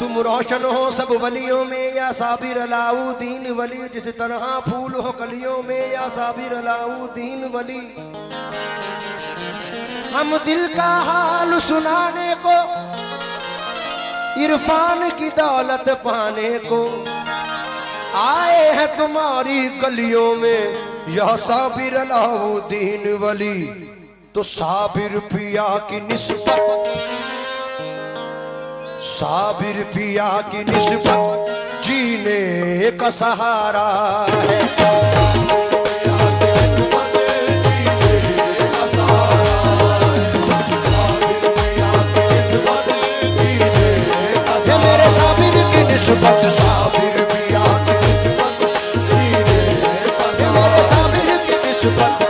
तुम रोशन हो सब वलियों में या साबिर अलाउद्दीन वली, जिस तरह फूल हो कलियों में या साबिर अलाउद्दीन वली। हम दिल का हाल सुनाने को, इरफान की दौलत पाने को आए हैं तुम्हारी गलियों में या साबिर अलाउद्दीन वली। तो साबिर पिया की निस्बत, साबिर पिया की निस्बत जीने का सहारा है। मेरे साबिर की निस्बत, साबिर पिया की निस्बत जीने का, मेरे साबिर की निस्बत,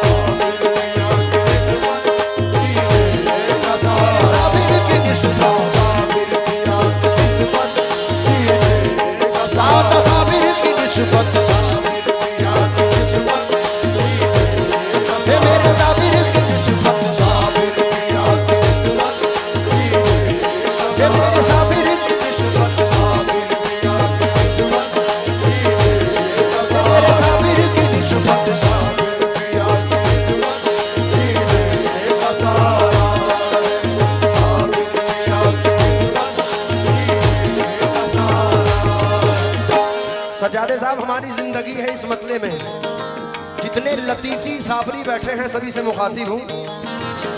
सजादे साहब हमारी जिंदगी है इस मसले में। जितने लतीफी साबरी बैठे हैं सभी से मुखातिब हूँ।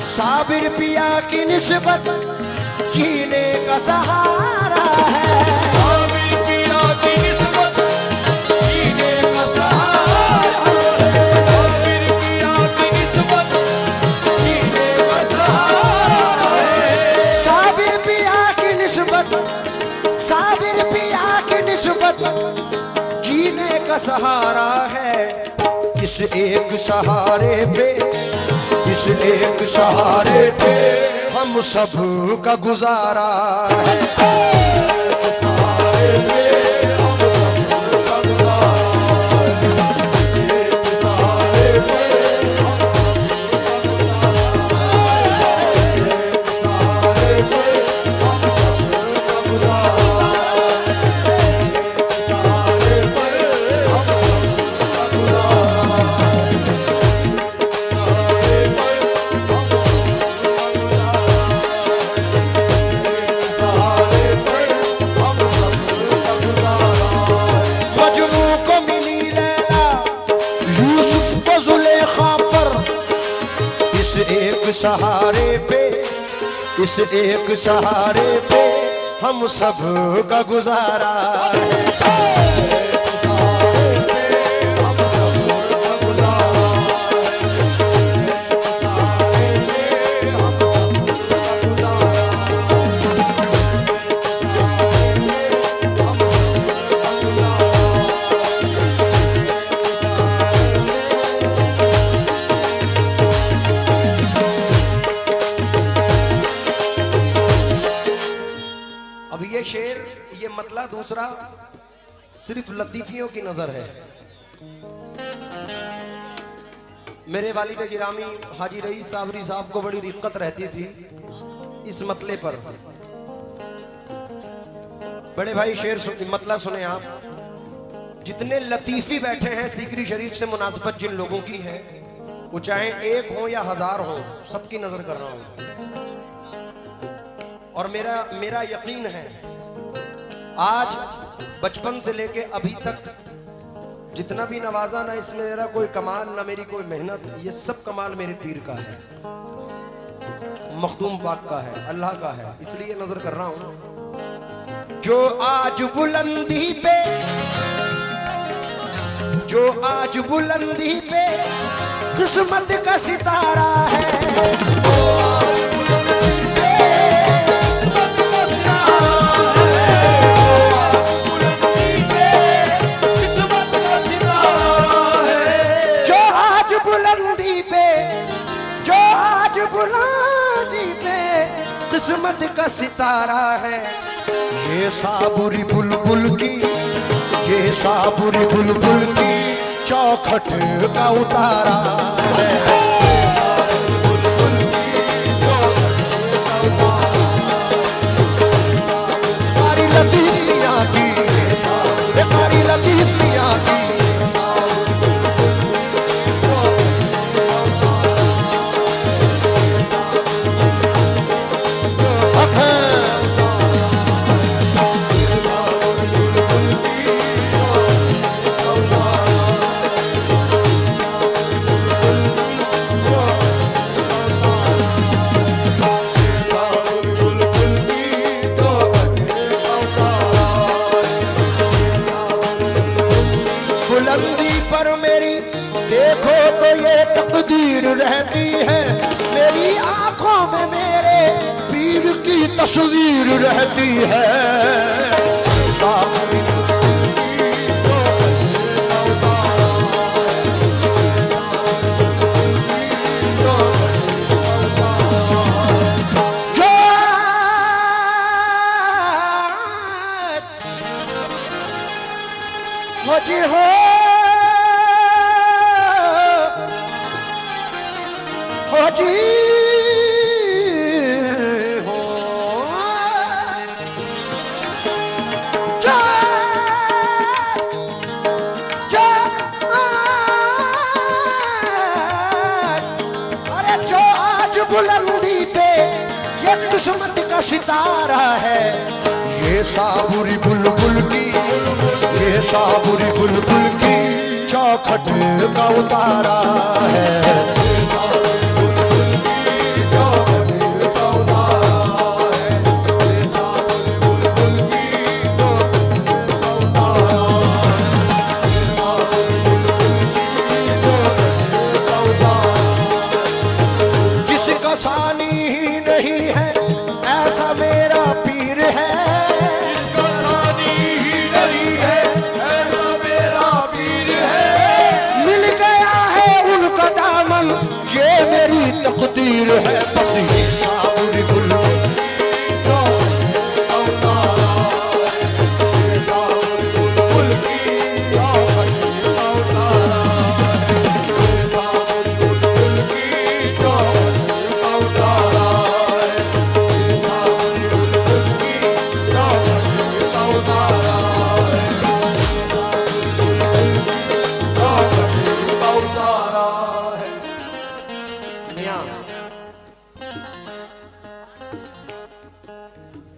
साबिर पिया की निस्बत जीने का सहारा है, साबिर पिया की निस्बत जीने का सहारा है, साबिर पिया की निस्बत जीने का सहारा है, साबिर पिया की निस्बत, साबिर पिया की निस्बत जीने का सहारा है। इस एक सहारे पे, इस एक सहारे पे हम सब का गुजारा है। सहारे पे, इस एक सहारे पे हम सब का गुजारा है। शेर ये मतला दूसरा सिर्फ लतीफियों की नजर है। मेरे वालिद गिरामी हाजी रईस साबरी साहब को बड़ी दिक्कत रहती थी इस मतले पर। बड़े भाई शेर मतला सुने आप। जितने लतीफी बैठे हैं सीकरी शरीफ से मुनासिबत जिन लोगों की है, वो चाहे एक हो या हजार हो, सबकी नजर कर रहा हूं। और मेरा यकीन है आज बचपन से लेके अभी तक जितना भी नवाजा, ना इसमें मेरा कोई कमाल ना मेरी कोई मेहनत, ये सब कमाल मेरे पीर का है, मखदूम पाक का है, अल्लाह का है, इसलिए नजर कर रहा हूं। जो आज बुलंदी पे, जो आज बुलंदी पे किस्मत का सितारा है, किस्मत का सितारा है। ये साबुरी बुलबुल की, ये साबुरी बुलबुल की चौखट का उतारा है। हमारी लतीफ तस्वीर रहती है। साबरी जी हो जी हो जा जा अरे जो आज बुलंदी पे ये किस्मत का सितारा है, ये साबुरी बुलबुल की, ये साबुरी बुलबुल की चौखट का उतारा है। जिसका सानी ही नहीं है ऐसा मेरा पीर है, तकदीर है बस ये साबुरी बुलबुल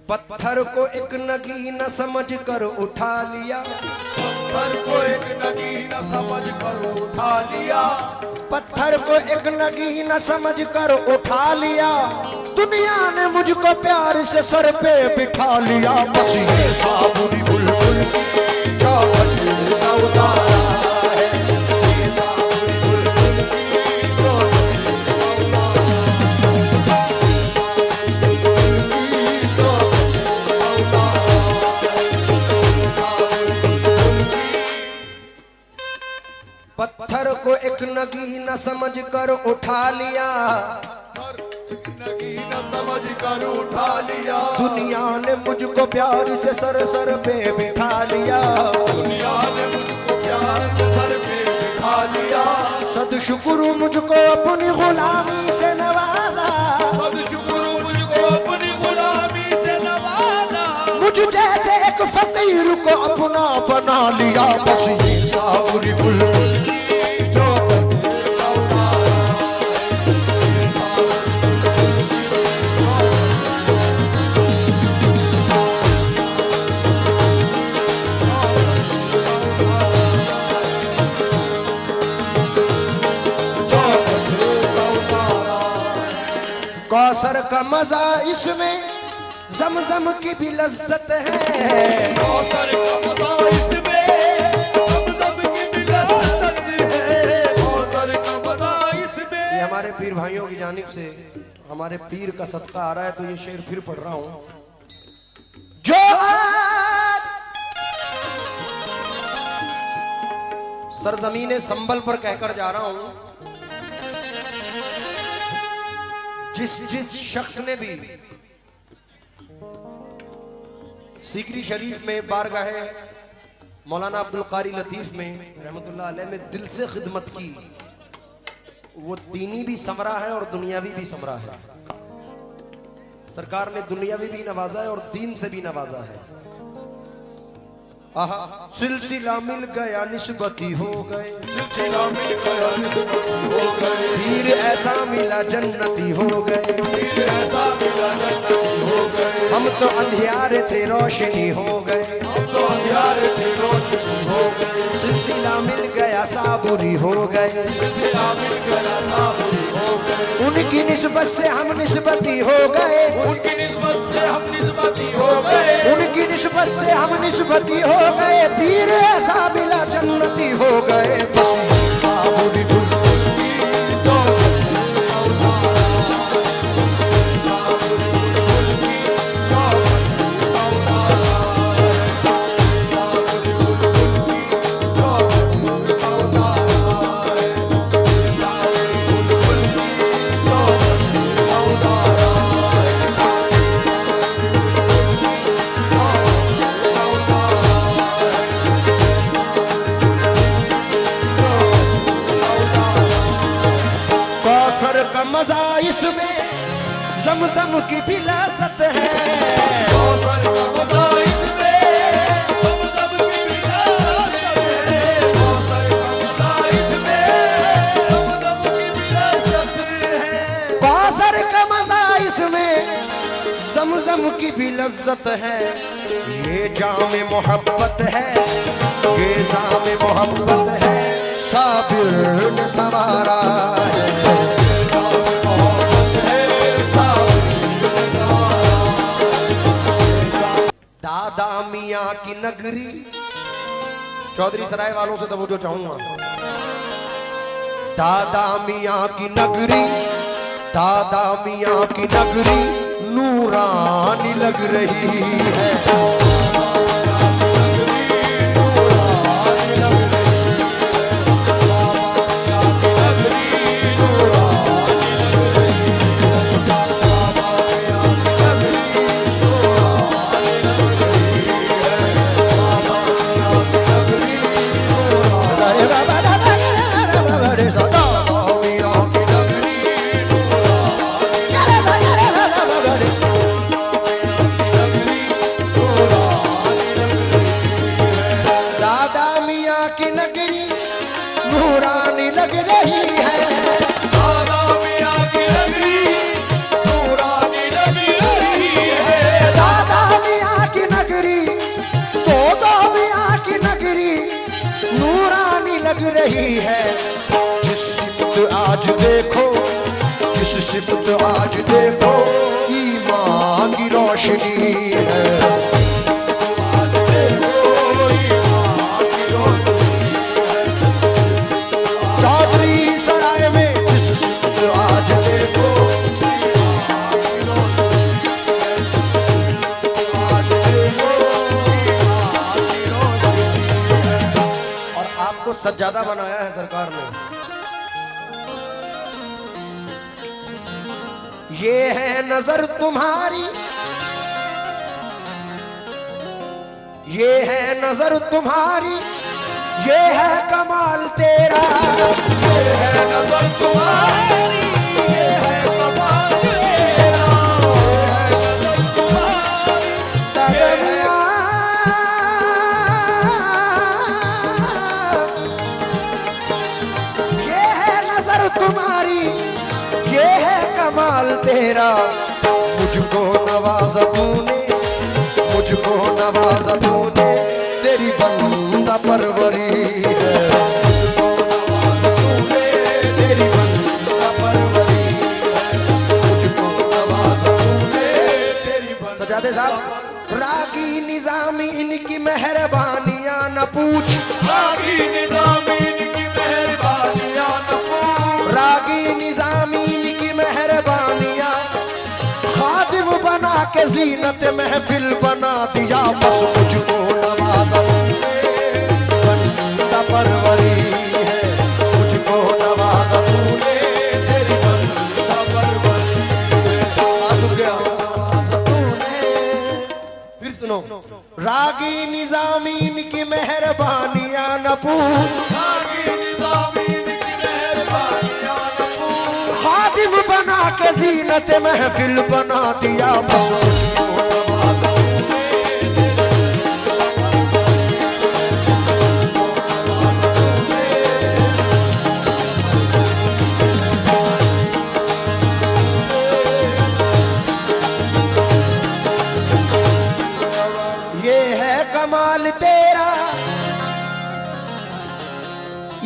पत्थर को एक नगीना समझ कर उठा लिया, पत्थर को एक नगीना समझ कर उठा लिया, पत्थर को एक नगीना समझ कर उठा लिया। दुनिया ने मुझको प्यार से सर पे बिठा लिया, बस ये साबुरी बुलबुल चौखट का उतारा है, ये साबुरी बुलबुल पत्थर को एक नगीना समझ कर उठा लिया, नगीना समझ कर उठा लिया। दुनिया ने मुझको प्यार से सर सर पे बिठा लिया, दुनिया ने मुझको प्यार से सर पे बिठा लिया। सदशुक्र मुझको अपनी गुलामी से नवाजा, सदशुक्र मुझको अपनी गुलामी से नवाजा। मुझ जैसे एक फकीर को अपना बना लिया, बस ये साबुरी बुलबुल कौसर का मजा इसमें ज़मज़म की भी लज्जत है, कौसर का मजा इसमें ज़मज़म की भी लज्जत है, कौसर का मजा इसमें। ये हमारे पीर भाइयों की जानिब से हमारे पीर का सदका आ रहा है, तो ये शेर फिर पढ़ रहा हूं। जो सरजमीने संबल पर कहकर जा रहा हूं, जिस शख्स ने भी सीकरी शरीफ में बारगाहे मौलाना अब्दुल कारी लतीफ में रहमतुल्लाह अलैह में दिल से खिदमत की, वो दीनी भी समरा है और दुनियावी भी समरा है। सरकार ने दुनियावी भी नवाजा है और दीन से भी नवाजा है। आहा, सिलसिला मिल गया निस्बती हो गए, सिलसिला मिल गया निस्बती हो गए, पीर ऐसा मिला जन्नती हो गए, पीर ऐसा मिला जन्नती हो गए। हम तो अंधियारे थे रोशनी हो गए, हम तो अंधियारे थे रोशनी हो गए। सिलसिला मिल गया साबुरी हो गए, सिलसिला मिल गया साबुरी हो गए। उनकी निस्बत से हम निस्बती हो गए, उनकी निस्बत से हम निस्बती हो गए, उनकी निस्बत से हम निस्बती हो गए। पीर ऐसा मिला जन्नती हो गए, बस साबुरी बुलबुल की चौखट का उतारा, साबुरी बुलबुल की इसमें ज़मज़म की भी लज़्ज़त है। कौसर का मज़ा इसमें ज़मज़म की भी लज़्ज़त है। कौसर का मज़ा इसमें ज़मज़म की भी लज़्ज़त है। कौसर का मज़ा इसमें ज़मज़म की भी लज़्ज़त है। ये जाम मोहब्बत है, ये जाम मोहब्बत है, साबिर ने संवारा है। दादा मियाँ की नगरी, चौधरी सराय वालों से तवज्जो चाहूंगा। दादा मियाँ की नगरी, दादा मियाँ की नगरी नूरानी लग रही है। नूरानी लग रही है। दादा मियाँ की नगरी नूरानी लग रही है। दादा मियाँ की नगरी, दादा मियाँ की नगरी नूरानी लग रही है। जिस सिफ्त आज देखो, जिस सिफ्त आज देखो, ईमान की रोशनी है। चौधरी सराय में जिस सिफ्त आज देखो, और आपको सज्जादा बनाया है सरकार ने। ये है नजर तुम्हारी, ये है नजर तुम्हारी, ये है कमाल तेरा। ये है नज़र तुम्हारी, ये है कमाल तेरा। ये है नज़र तुम्हारी, दादा मियाँ, ये है नजर तुम्हारी, ये है कमाल तेरा। मुझको नवाजा तूने, मुझको नवाजा तूने, तेरी बंदा परवरी है। मुझको नवाजा तूने, तेरी बंदा परवरी है। मुझको नवाजा तूने, तेरी बंदा। सजादे साहब, रागी निजामी इनकी मेहरबानियां न पूछ, रागी निज़ामी इनकी मेहरबानियां न पूछ। रागी निजामी इनकी मेहरबानियां, खादिम बना के जीनत महफिल बना दिया। बस मुझको नवाजा बंदा परवरी है। मुझको नवाजा तूने, तेरी बंदा परवरी है। अब क्या तूने, फिर सुनो। रागी निजामीन की मेहरबानियां न पूछ, रागी निज़ामी इनकी मेहरबानियां न पूछ। खादिम बना के जीनत महफिल बना दिया। बस मुझको नवाजा ये है कमाल तेरा,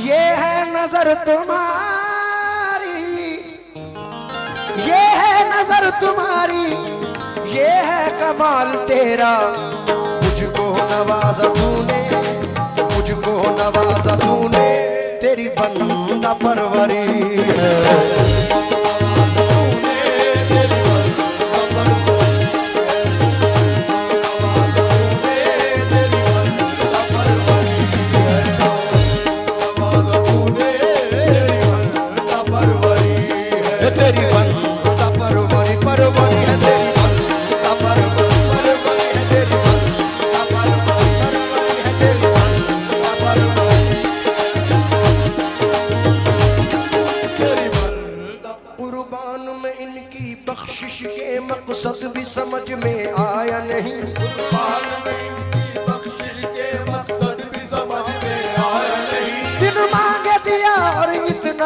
ये है नजर तुम्हारी, ये है नजर तुम्हारी, ये है कमाल तेरा। मुझको नवाजा तूने, मुझको नवाजा तूने, तेरी बंदा परवरी है। तेरी बंदा परवरी परवरी है, तेरी बंदा परवरी परवरी है, तेरी बंदा परवरी परवरी है, तेरी बंदा परवरी। तेरी बंदा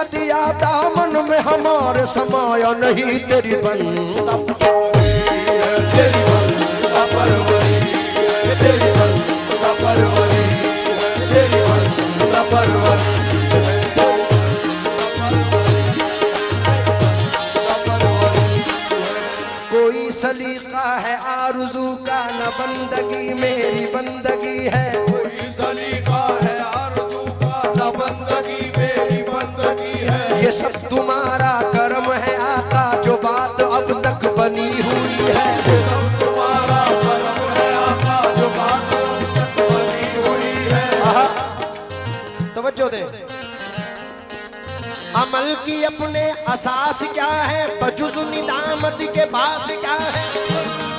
का दिया दामन में हमारे समाया नहीं तेरी बंदा तेरी बंदा परवरी, तेरी बंदा परवरी, तेरी बंदा परवरी, कोई सलीका है आरज़ू का न बंदगी मेरी बंदगी है कोई सलीका है आरज़ू का न बंदगी मेरी बंदगी है। ये सब तुम्हारा कर्म है आका जो बात अब तक बनी हुई है ये सब तुम्हारा कर्म है आका जो बात अब तक बनी हुई है। आहा, तवज्जो दे। अमल की अपने असास क्या है बजुज़ निदामत के पास क्या है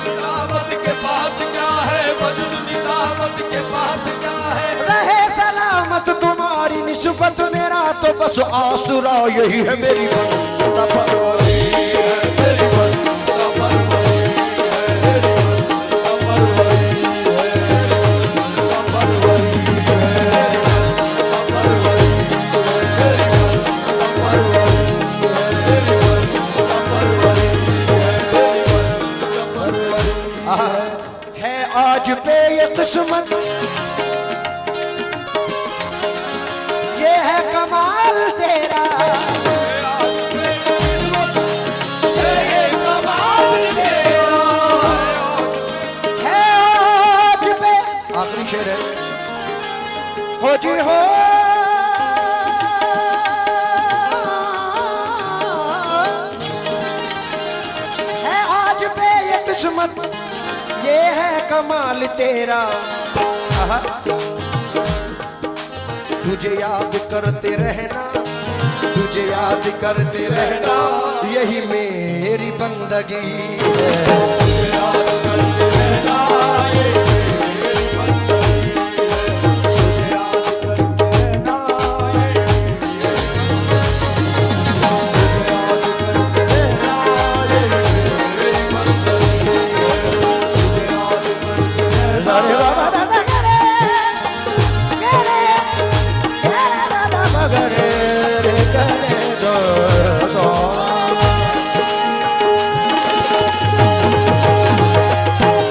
निदामत के पास क्या है वजूद निदामत के पास क्या है। रहे सलामत तुम्हारी निस्बत मेरा तो बस आसरा यही है मेरी बंदा परवरी है तेरी बंदा परवरी, है तेरी बंदा परवरी, है तेरी बंदा परवरी, है आज पे ये किस्मत ये है कमाल तेरा है आज पे आखिरी शेर है हो जी हो है आज पे ये किस्मत ये है कमाल तेरा आहा। तुझे याद करते रहना तुझे याद करते रहना यही मेरी बंदगी है।